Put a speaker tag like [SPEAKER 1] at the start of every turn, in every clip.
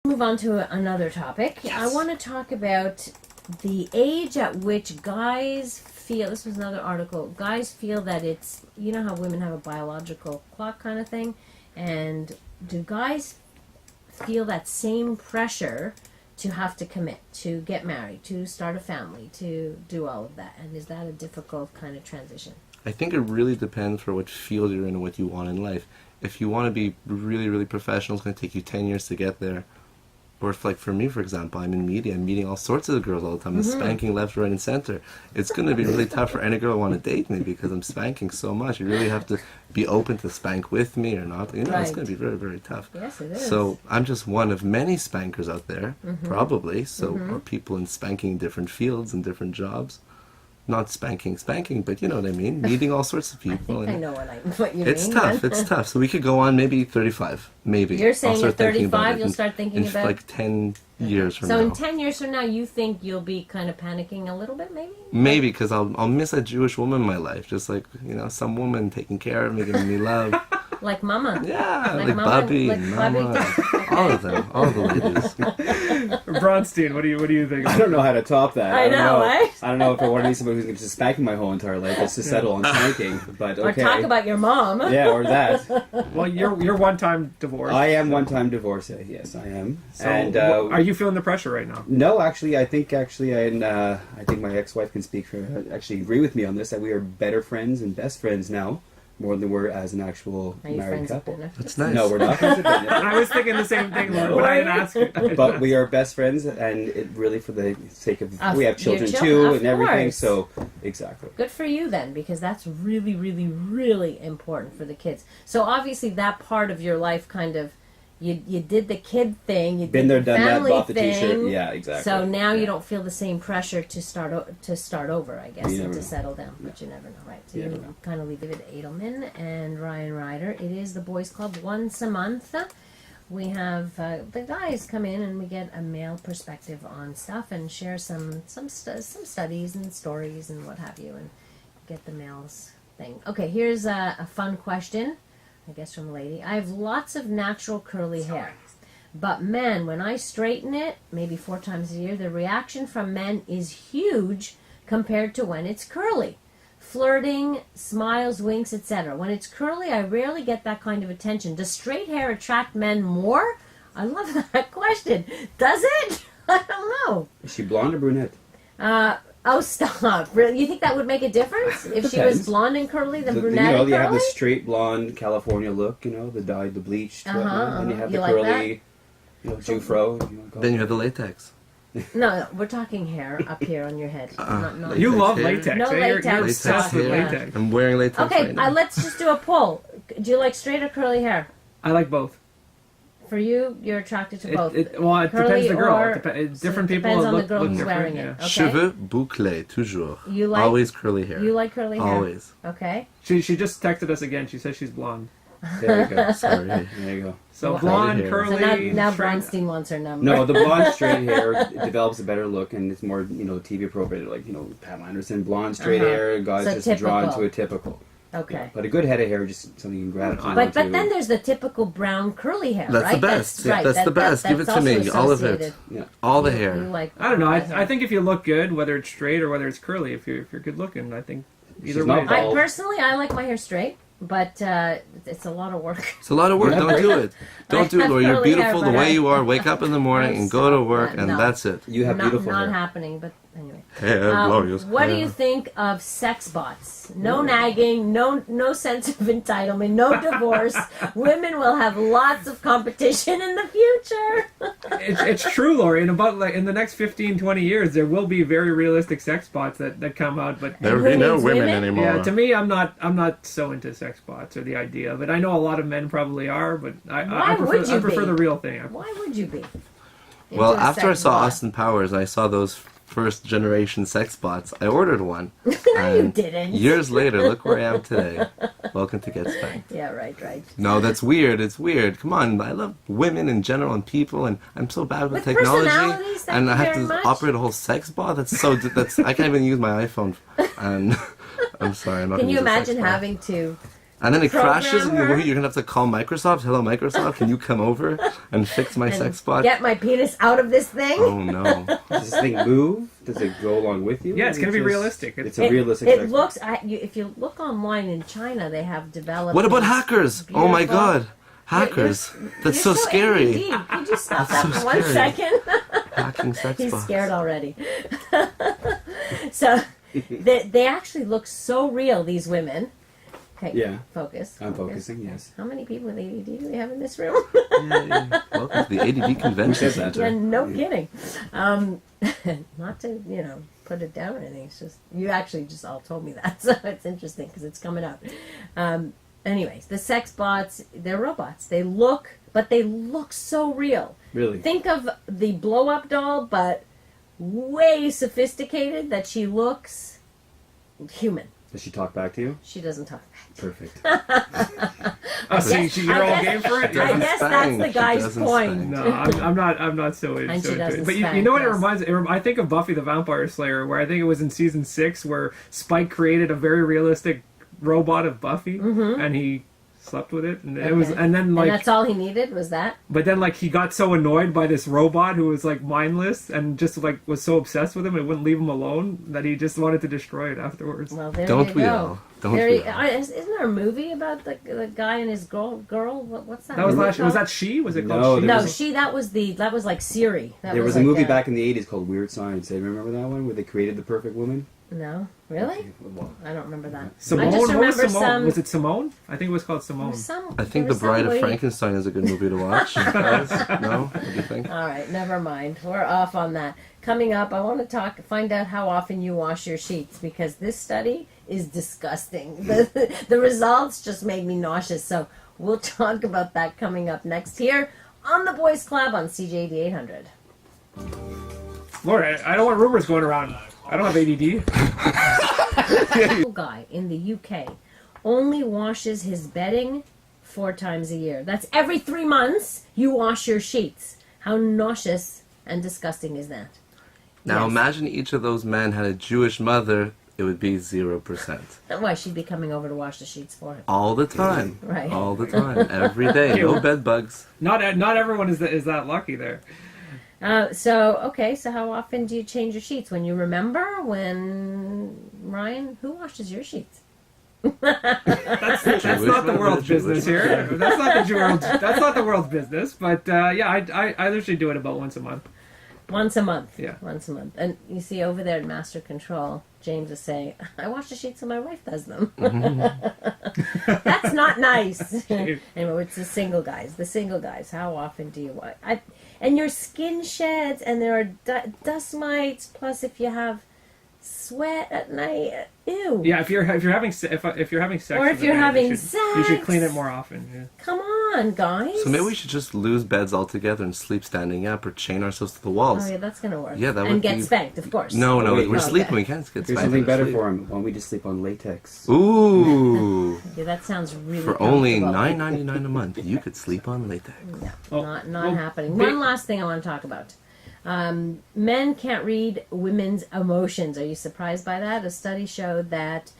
[SPEAKER 1] Move on to another topic.
[SPEAKER 2] Yes.
[SPEAKER 1] I want to talk about the age at which guys feel, this was another article, guys feel that it's, you know how women have a biological clock kind of thing, and do guys feel that same pressure to have to commit, to get married, to start a family, to do all of that? And is that a difficult kind of transition?
[SPEAKER 3] I think it really depends for which field you're in and what you want in life. If you want to be really, really professional, it's going to take you 10 years to get there. Or if, like, for me, for example, I'm in media, I'm meeting all sorts of girls all the time, and spanking left, right, and center. It's going to be really tough for any girl to want to date me because I'm spanking so much. You really have to be open to spank with me or not. You know, It's going to be very, very tough.
[SPEAKER 1] Yes, it is.
[SPEAKER 3] So I'm just one of many spankers out there, probably. So, or people in spanking different fields and different jobs. Not spanking, but you know what I mean. Meeting all sorts of people.
[SPEAKER 1] I think I know what you mean.
[SPEAKER 3] It's tough. It's tough. So we could go on maybe 35, maybe.
[SPEAKER 1] You're saying
[SPEAKER 3] I'll start
[SPEAKER 1] at
[SPEAKER 3] thinking about
[SPEAKER 1] 35
[SPEAKER 3] it
[SPEAKER 1] you'll start thinking
[SPEAKER 3] in
[SPEAKER 1] about...
[SPEAKER 3] like 10 years from now.
[SPEAKER 1] So in 10 years from now, you think you'll be kind of panicking a little bit, maybe?
[SPEAKER 3] Maybe, because I'll miss a Jewish woman in my life. Just like, you know, some woman taking care of me, giving me love.
[SPEAKER 1] Like Mama.
[SPEAKER 3] Yeah, like
[SPEAKER 1] Mama,
[SPEAKER 3] Bobby,
[SPEAKER 1] like
[SPEAKER 3] Mama,
[SPEAKER 1] Bobby.
[SPEAKER 3] all of them, all the ladies.
[SPEAKER 2] Bronstein, what do you think?
[SPEAKER 4] I don't know how to top that.
[SPEAKER 1] I
[SPEAKER 4] don't
[SPEAKER 1] know, right?
[SPEAKER 4] I don't know if I want to be somebody who's going to just spank me my whole entire life. It's to settle on spanking, but okay.
[SPEAKER 1] Or talk about your mom.
[SPEAKER 4] Yeah, or that.
[SPEAKER 2] Well, you're one-time divorced.
[SPEAKER 4] I am one-time divorced. Yes, I am.
[SPEAKER 2] So,
[SPEAKER 4] And
[SPEAKER 2] are you feeling the pressure right now?
[SPEAKER 4] no, actually, I think my ex-wife can speak for actually agree with me on this that we are better friends and best friends now. More than we're as an actual
[SPEAKER 1] Are you
[SPEAKER 4] married
[SPEAKER 1] friends
[SPEAKER 4] couple.
[SPEAKER 1] with
[SPEAKER 3] That's nice.
[SPEAKER 4] No, we're not friends with benefit.
[SPEAKER 2] I was thinking the same thing, Lauren, but I didn't ask you.
[SPEAKER 4] But we are best friends, and it really for the sake of
[SPEAKER 1] Of
[SPEAKER 4] we have
[SPEAKER 1] your
[SPEAKER 4] children
[SPEAKER 1] children,
[SPEAKER 4] too
[SPEAKER 1] of
[SPEAKER 4] and everything.
[SPEAKER 1] course.
[SPEAKER 4] So exactly.
[SPEAKER 1] Good for you then, because that's really, really, really important for the kids. So obviously that part of your life kind of, you did the kid thing, you
[SPEAKER 4] Been
[SPEAKER 1] did
[SPEAKER 4] there,
[SPEAKER 1] the
[SPEAKER 4] done that,
[SPEAKER 1] family
[SPEAKER 4] bought the
[SPEAKER 1] thing.
[SPEAKER 4] T-shirt. Yeah, exactly.
[SPEAKER 1] So now
[SPEAKER 4] Yeah.
[SPEAKER 1] you don't feel the same pressure to start over, I guess,
[SPEAKER 4] You
[SPEAKER 1] and
[SPEAKER 4] never
[SPEAKER 1] to
[SPEAKER 4] know.
[SPEAKER 1] settle down. But you never know, right? So
[SPEAKER 4] You
[SPEAKER 1] you
[SPEAKER 4] never know.
[SPEAKER 1] kind of leave David Edelman and Ryan Ryder. It is the Boys Club once a month. We have the guys come in and we get a male perspective on stuff and share some studies and stories and what have you, and get the males thing. Okay, here's a fun question, I guess from a lady. I have lots of natural curly hair. But men, when I straighten it, maybe 4 times a year, the reaction from men is huge compared to when it's curly. Flirting, smiles, winks, etc. When it's curly, I rarely get that kind of attention. Does straight hair attract men more? I love that question. Does it? I don't know.
[SPEAKER 4] Is she blonde or brunette?
[SPEAKER 1] Oh, stop. Really? You think that would make a difference? If she was
[SPEAKER 4] Depends.
[SPEAKER 1] blonde and curly, then
[SPEAKER 4] You
[SPEAKER 1] brunette
[SPEAKER 4] know,
[SPEAKER 1] and
[SPEAKER 4] you have the
[SPEAKER 1] curly?
[SPEAKER 4] straight blonde California look. You know, the dyed, the bleached. whatnot. Then you have
[SPEAKER 1] You
[SPEAKER 4] the
[SPEAKER 1] like
[SPEAKER 4] curly, Jufro. If you want to call
[SPEAKER 3] Then
[SPEAKER 4] it.
[SPEAKER 3] you have the latex.
[SPEAKER 1] No, we're talking hair up here on your head. not
[SPEAKER 2] You love
[SPEAKER 3] hair.
[SPEAKER 2] latex.
[SPEAKER 1] No
[SPEAKER 2] eh? You're
[SPEAKER 1] latex
[SPEAKER 2] obsessed with
[SPEAKER 1] stuff, yeah.
[SPEAKER 2] latex.
[SPEAKER 3] I'm wearing latex
[SPEAKER 1] Okay,
[SPEAKER 3] right now.
[SPEAKER 1] let's just do a poll. Do you like straight or curly hair?
[SPEAKER 2] I like both.
[SPEAKER 1] For you, you're attracted to both.
[SPEAKER 2] It
[SPEAKER 1] Curly
[SPEAKER 2] depends the girl.
[SPEAKER 1] or-
[SPEAKER 2] Different
[SPEAKER 1] so it
[SPEAKER 2] people
[SPEAKER 1] depends on the
[SPEAKER 2] look
[SPEAKER 1] girl who's
[SPEAKER 2] different.
[SPEAKER 1] wearing
[SPEAKER 2] Yeah.
[SPEAKER 1] it. Okay.
[SPEAKER 3] Cheveux bouclés, toujours.
[SPEAKER 1] You like-
[SPEAKER 3] Always curly hair.
[SPEAKER 1] You like curly hair?
[SPEAKER 3] Always.
[SPEAKER 1] Okay.
[SPEAKER 2] She just texted us again. She says she's blonde.
[SPEAKER 4] There you go.
[SPEAKER 3] Sorry.
[SPEAKER 4] There you go.
[SPEAKER 2] So
[SPEAKER 1] Well,
[SPEAKER 2] blonde,
[SPEAKER 3] hair.
[SPEAKER 2] curly.
[SPEAKER 1] So now
[SPEAKER 2] straight-
[SPEAKER 1] Bronstein wants her number.
[SPEAKER 4] No, the blonde straight hair develops a better look and it's more, TV appropriate. Like, Pamela Anderson, blonde straight hair, guys
[SPEAKER 1] So
[SPEAKER 4] just drawn
[SPEAKER 1] typical.
[SPEAKER 4] to a typical.
[SPEAKER 1] Okay.
[SPEAKER 4] Yeah, but a good head of hair, just something you can gravitate
[SPEAKER 1] But
[SPEAKER 4] onto.
[SPEAKER 1] then there's the typical brown curly hair,
[SPEAKER 3] That's
[SPEAKER 1] right?
[SPEAKER 3] the best.
[SPEAKER 1] That's
[SPEAKER 3] Yeah,
[SPEAKER 1] right.
[SPEAKER 3] that's the best. Give it
[SPEAKER 1] that's
[SPEAKER 3] to me.
[SPEAKER 1] also
[SPEAKER 3] All of it.
[SPEAKER 1] associated.
[SPEAKER 4] Yeah.
[SPEAKER 3] All the
[SPEAKER 1] You
[SPEAKER 3] hair.
[SPEAKER 1] like
[SPEAKER 2] I don't know.
[SPEAKER 1] curly hair.
[SPEAKER 2] I think if you look good, whether it's straight or whether it's curly, if you're good looking, I think either
[SPEAKER 4] She's
[SPEAKER 2] way.
[SPEAKER 4] not bald.
[SPEAKER 1] I like my hair straight, but it's a lot of work.
[SPEAKER 3] It's a lot of work.
[SPEAKER 4] Yeah.
[SPEAKER 3] Don't do it. Don't do it,
[SPEAKER 1] have
[SPEAKER 3] Laura. You're
[SPEAKER 1] curly hair,
[SPEAKER 3] beautiful the
[SPEAKER 1] but
[SPEAKER 3] way you are. Wake up in the morning and go to work, and
[SPEAKER 1] No.
[SPEAKER 3] that's it.
[SPEAKER 4] You have beautiful
[SPEAKER 1] not
[SPEAKER 4] hair.
[SPEAKER 1] happening, but anyway.
[SPEAKER 3] Hair, glorious.
[SPEAKER 1] What do
[SPEAKER 3] hair.
[SPEAKER 1] you think of sex bots? No nagging, no sense of entitlement, no divorce. Women will have lots of competition in the future.
[SPEAKER 2] It's true, Laurie. In the next 15, 20 years, there will be very realistic sex bots that come out. But
[SPEAKER 3] There will
[SPEAKER 1] Who
[SPEAKER 3] be no
[SPEAKER 1] needs
[SPEAKER 3] women
[SPEAKER 1] women?
[SPEAKER 3] anymore.
[SPEAKER 2] yeah, to me, I'm not so into sex bots or the idea of it. I know a lot of men probably are, but I
[SPEAKER 1] Why would you
[SPEAKER 2] I prefer
[SPEAKER 1] be?
[SPEAKER 2] the real thing.
[SPEAKER 1] Why would you be?
[SPEAKER 3] Well,
[SPEAKER 1] into a
[SPEAKER 3] after I
[SPEAKER 1] sex
[SPEAKER 3] saw
[SPEAKER 1] bot?
[SPEAKER 3] Austin Powers and I saw those first generation sex bots, I ordered one.
[SPEAKER 1] No, you
[SPEAKER 3] And
[SPEAKER 1] didn't.
[SPEAKER 3] Years later, look where I am today. Welcome to Get Spanked.
[SPEAKER 1] Yeah, right.
[SPEAKER 3] No, that's weird. It's weird. Come on, I love women in general and people, and I'm so bad with
[SPEAKER 1] With
[SPEAKER 3] technology,
[SPEAKER 1] personalities, thank
[SPEAKER 3] and
[SPEAKER 1] you
[SPEAKER 3] I have
[SPEAKER 1] very
[SPEAKER 3] to
[SPEAKER 1] much.
[SPEAKER 3] operate a whole sex bot. That's I can't even use my iPhone. And I'm sorry, I'm not.
[SPEAKER 1] Can
[SPEAKER 3] gonna
[SPEAKER 1] you
[SPEAKER 3] use a sex
[SPEAKER 1] imagine
[SPEAKER 3] bot.
[SPEAKER 1] having to
[SPEAKER 3] And then it crashes, and
[SPEAKER 1] Program her.
[SPEAKER 3] you're gonna have to call Microsoft. Hello, Microsoft, can you come over and fix my
[SPEAKER 1] And
[SPEAKER 3] sex spot?
[SPEAKER 1] get my penis out of this thing.
[SPEAKER 3] Oh no!
[SPEAKER 4] Does this thing move? Does it go along with you?
[SPEAKER 2] Yeah, it's
[SPEAKER 4] Or
[SPEAKER 2] gonna be
[SPEAKER 4] just-
[SPEAKER 2] realistic.
[SPEAKER 4] It's
[SPEAKER 2] It-
[SPEAKER 4] a realistic.
[SPEAKER 1] It
[SPEAKER 4] sex
[SPEAKER 1] looks. If you look online in China, they have developed.
[SPEAKER 3] What about
[SPEAKER 1] these
[SPEAKER 3] hackers? Oh my
[SPEAKER 1] beautiful-
[SPEAKER 3] God, hackers! That's so
[SPEAKER 1] You're
[SPEAKER 3] scary.
[SPEAKER 1] ADD. Could you stop that
[SPEAKER 3] so
[SPEAKER 1] for 1
[SPEAKER 3] scary.
[SPEAKER 1] second?
[SPEAKER 3] Hacking sex
[SPEAKER 1] He's
[SPEAKER 3] spots.
[SPEAKER 1] scared already. So they actually look so real. These women. Okay.
[SPEAKER 4] Yeah.
[SPEAKER 1] Focus.
[SPEAKER 4] I'm focusing, yes.
[SPEAKER 1] How many people with ADD do we have in this room?
[SPEAKER 3] Welcome to the ADD convention
[SPEAKER 4] says that?
[SPEAKER 3] center.
[SPEAKER 1] Yeah, no kidding. Not to, put it down or anything. It's just, you actually just all told me that. So it's interesting because it's coming up. Anyways, the sex bots, they're robots. They look so real.
[SPEAKER 4] Really?
[SPEAKER 1] Think of the blow up doll, but way sophisticated that she looks human.
[SPEAKER 4] Does she talk back to you?
[SPEAKER 1] She doesn't talk.
[SPEAKER 4] Perfect.
[SPEAKER 2] Oh, so
[SPEAKER 1] Yes,
[SPEAKER 2] you're
[SPEAKER 1] I
[SPEAKER 2] all
[SPEAKER 1] guess-
[SPEAKER 2] game for it?
[SPEAKER 1] I
[SPEAKER 3] doesn't
[SPEAKER 1] guess
[SPEAKER 3] spank.
[SPEAKER 1] that's the
[SPEAKER 3] She
[SPEAKER 1] guy's
[SPEAKER 3] doesn't
[SPEAKER 1] point.
[SPEAKER 3] spank.
[SPEAKER 2] No, I'm not so
[SPEAKER 1] And
[SPEAKER 2] into
[SPEAKER 1] she
[SPEAKER 2] it.
[SPEAKER 1] doesn't
[SPEAKER 2] But
[SPEAKER 1] spank,
[SPEAKER 2] you know what it
[SPEAKER 1] yes.
[SPEAKER 2] reminds? I think of Buffy the Vampire Slayer, where I think it was in season 6, where Spike created a very realistic robot of Buffy, and he slept with it, and it was,
[SPEAKER 1] Okay.
[SPEAKER 2] and then
[SPEAKER 1] And
[SPEAKER 2] like,
[SPEAKER 1] that's all he needed was that?
[SPEAKER 2] but then like he got so annoyed by this robot who was like mindless and just like was so obsessed with him and wouldn't leave him alone that he just wanted to destroy it afterwards.
[SPEAKER 1] Well, there
[SPEAKER 3] Don't
[SPEAKER 1] you
[SPEAKER 3] we
[SPEAKER 1] go.
[SPEAKER 3] all? Don't
[SPEAKER 1] There
[SPEAKER 3] we
[SPEAKER 1] you-
[SPEAKER 3] all?
[SPEAKER 1] isn't there a movie about the guy and his girl? What's that?
[SPEAKER 2] That was
[SPEAKER 1] movie
[SPEAKER 2] last. Was
[SPEAKER 1] called?
[SPEAKER 2] that She? Was it
[SPEAKER 4] No,
[SPEAKER 2] called She?
[SPEAKER 4] there
[SPEAKER 1] No,
[SPEAKER 4] was
[SPEAKER 1] that was like Siri. That
[SPEAKER 4] There was a
[SPEAKER 1] like
[SPEAKER 4] movie back in the 80s called Weird Science. Do you remember that one where they created the perfect woman?
[SPEAKER 1] No, really?
[SPEAKER 4] Well,
[SPEAKER 1] I don't remember that.
[SPEAKER 2] Simone.
[SPEAKER 1] I just
[SPEAKER 2] What was
[SPEAKER 1] remember
[SPEAKER 2] Simone?
[SPEAKER 1] some.
[SPEAKER 2] Was it Simone? I think it was called Simone.
[SPEAKER 3] I think The Bride of Frankenstein is a good movie to watch. Guys. No? What do you think?
[SPEAKER 1] All right, never mind. We're off on that. Coming up, I want to find out how often you wash your sheets because this study is disgusting. The results just made me nauseous. So we'll talk about that coming up next here on the Boys Club on CJAD800.
[SPEAKER 2] Lord, I don't want rumors going around. I don't have ADD.
[SPEAKER 1] Guy in the UK only washes his bedding 4 times a year. That's every 3 months you wash your sheets. How nauseous and disgusting is that?
[SPEAKER 3] Now
[SPEAKER 1] Yes.
[SPEAKER 3] imagine each of those men had a Jewish mother, it would be 0%.
[SPEAKER 1] Why, she'd be coming over to wash the sheets for him.
[SPEAKER 3] All the time.
[SPEAKER 1] Right.
[SPEAKER 3] All the time. Every day. No bed bugs.
[SPEAKER 2] Not everyone is that lucky there.
[SPEAKER 1] So how often do you change your sheets? When you remember? Ryan, who washes your sheets?
[SPEAKER 2] That's not the
[SPEAKER 3] mother,
[SPEAKER 2] world's
[SPEAKER 3] Jewish
[SPEAKER 2] business
[SPEAKER 3] mother.
[SPEAKER 2] here. That's not the world's business. But yeah, I usually do it about once a month.
[SPEAKER 1] Once a month.
[SPEAKER 2] Yeah.
[SPEAKER 1] Once a month. And you see over there at Master Control, James is saying, I wash the sheets and my wife does them. That's not nice. Anyway, it's the single guys. The single guys. How often do you wash? And your skin sheds, and there are dust mites. Plus, if you have sweat at night, ew.
[SPEAKER 2] Yeah, if you're having sex,
[SPEAKER 1] Or if
[SPEAKER 2] with
[SPEAKER 1] you're
[SPEAKER 2] a man,
[SPEAKER 1] having
[SPEAKER 2] you should
[SPEAKER 1] sex.
[SPEAKER 2] clean it more often. Yeah.
[SPEAKER 1] Come on, guys.
[SPEAKER 3] So maybe we should just lose beds altogether and sleep standing up or chain ourselves to the walls.
[SPEAKER 1] Oh yeah, that's gonna work.
[SPEAKER 3] Yeah, that
[SPEAKER 1] and
[SPEAKER 3] would
[SPEAKER 1] get
[SPEAKER 3] be-
[SPEAKER 1] spanked, of course.
[SPEAKER 3] No,
[SPEAKER 4] Wait,
[SPEAKER 3] we're
[SPEAKER 4] okay.
[SPEAKER 3] sleeping. We can't get
[SPEAKER 4] here's
[SPEAKER 3] spanked
[SPEAKER 4] something
[SPEAKER 3] in
[SPEAKER 4] better
[SPEAKER 3] sleep.
[SPEAKER 4] for him. Why don't we just sleep on latex?
[SPEAKER 3] Ooh.
[SPEAKER 1] Yeah, that sounds really.
[SPEAKER 3] For only
[SPEAKER 1] comfortable.
[SPEAKER 3] $9.99 a month, you could sleep on latex.
[SPEAKER 1] Yeah,
[SPEAKER 2] Oh,
[SPEAKER 1] not
[SPEAKER 2] well,
[SPEAKER 1] happening.
[SPEAKER 2] big-
[SPEAKER 1] One last thing I want to talk about. Men can't read women's emotions. Are you surprised by that? A study showed that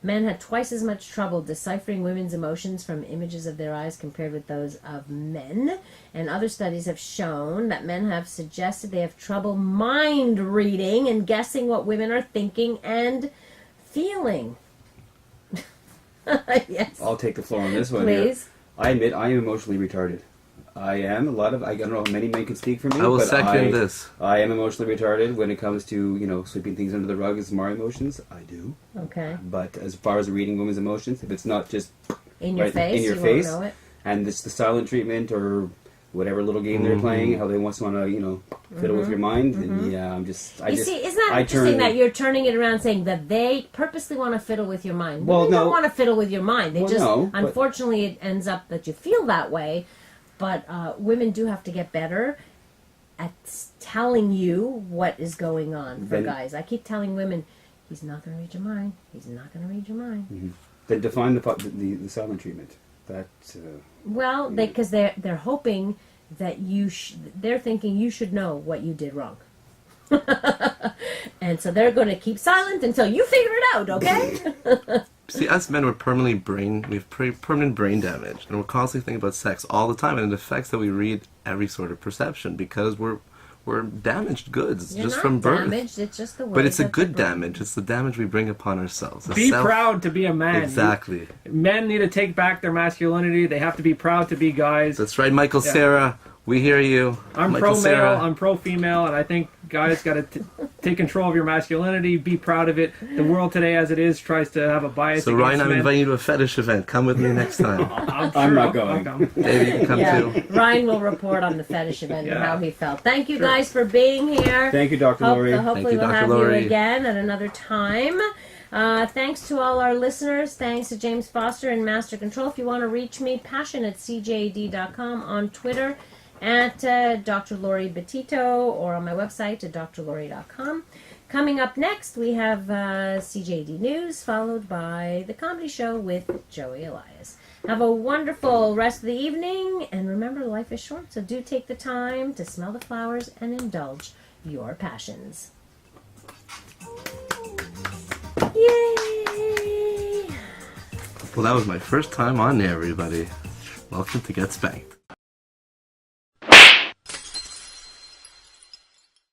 [SPEAKER 1] men had twice as much trouble deciphering women's emotions from images of their eyes compared with those of men. And other studies have shown that men have suggested they have trouble mind reading and guessing what women are thinking and feeling. Yes.
[SPEAKER 4] I'll take the floor on this one. Here.
[SPEAKER 1] Please.
[SPEAKER 4] I admit I am emotionally retarded. I am. I don't know if many men can speak for me.
[SPEAKER 3] I will
[SPEAKER 4] but
[SPEAKER 3] second this.
[SPEAKER 4] I am emotionally retarded when it comes to, sweeping things under the rug as my emotions. I do.
[SPEAKER 1] Okay.
[SPEAKER 4] But as far as reading women's emotions, if it's not just
[SPEAKER 1] In your
[SPEAKER 4] right
[SPEAKER 1] face.
[SPEAKER 4] in your
[SPEAKER 1] you
[SPEAKER 4] face,
[SPEAKER 1] won't know it.
[SPEAKER 4] and it's the silent treatment or whatever little game they're playing, how they want to, fiddle with your mind, then yeah,
[SPEAKER 1] You see, isn't that
[SPEAKER 4] I
[SPEAKER 1] interesting
[SPEAKER 4] turn-
[SPEAKER 1] that you're turning it around saying that they purposely want to fiddle with your mind?
[SPEAKER 4] Well,
[SPEAKER 1] Women don't
[SPEAKER 4] no.
[SPEAKER 1] want to fiddle with your mind. They
[SPEAKER 4] Well,
[SPEAKER 1] just,
[SPEAKER 4] no, but-
[SPEAKER 1] unfortunately, it ends up that you feel that way. But women do have to get better at telling you what is going on for
[SPEAKER 4] Then-
[SPEAKER 1] guys. I keep telling women, he's not going to read your mind. He's not going to read your mind.
[SPEAKER 4] Then define the silent treatment. That
[SPEAKER 1] Well, because they're hoping that they're thinking you should know what you did wrong. And so they're going to keep silent until you figure it out, okay?
[SPEAKER 3] See, us men, we have permanent brain damage, and we're constantly thinking about sex all the time, and it affects that we read every sort of perception because we're damaged goods
[SPEAKER 1] You're
[SPEAKER 3] just
[SPEAKER 1] not
[SPEAKER 3] from birth.
[SPEAKER 1] damaged, it's just the way
[SPEAKER 3] But it's a
[SPEAKER 1] that
[SPEAKER 3] good
[SPEAKER 1] the brain-
[SPEAKER 3] damage. It's the damage we bring upon ourselves. The
[SPEAKER 2] Be proud to be a man.
[SPEAKER 3] Exactly.
[SPEAKER 2] Men need to take back their masculinity. They have to be proud to be guys.
[SPEAKER 3] That's right, Michael
[SPEAKER 2] Yeah.
[SPEAKER 3] Sarah. We hear you.
[SPEAKER 2] I'm
[SPEAKER 3] Michael
[SPEAKER 2] pro-male,
[SPEAKER 3] Cera.
[SPEAKER 2] I'm pro-female, and I think guys got to take control of your masculinity, be proud of it. The world today, as it is, tries to have a bias
[SPEAKER 3] So
[SPEAKER 2] against
[SPEAKER 3] Ryan, I'm
[SPEAKER 2] men.
[SPEAKER 3] inviting you to a fetish event. Come with me next time.
[SPEAKER 2] I'm
[SPEAKER 4] not
[SPEAKER 2] I'll
[SPEAKER 4] going.
[SPEAKER 2] come.
[SPEAKER 3] David, you can come
[SPEAKER 1] Yeah,
[SPEAKER 3] too.
[SPEAKER 1] Ryan will report on the fetish event and
[SPEAKER 2] Yeah.
[SPEAKER 1] how he felt. Thank you
[SPEAKER 2] Sure.
[SPEAKER 1] guys for being here.
[SPEAKER 4] Thank you, Dr. Laurie.
[SPEAKER 1] Hopefully
[SPEAKER 3] Thank you,
[SPEAKER 1] we'll
[SPEAKER 3] Dr.
[SPEAKER 1] have
[SPEAKER 3] Laurie.
[SPEAKER 1] you again at another time. Thanks to all our listeners. Thanks to James Foster in Master Control. If you want to reach me, passion@cjad.com, on Twitter at Dr. Laurie Betito, or on my website at drlaurie.com. Coming up next, we have CJD News, followed by The Comedy Show with Joey Elias. Have a wonderful rest of the evening, and remember, life is short, so do take the time to smell the flowers and indulge your passions. Yay!
[SPEAKER 3] Well, that was my first time on there, everybody. Welcome to Get Spanked.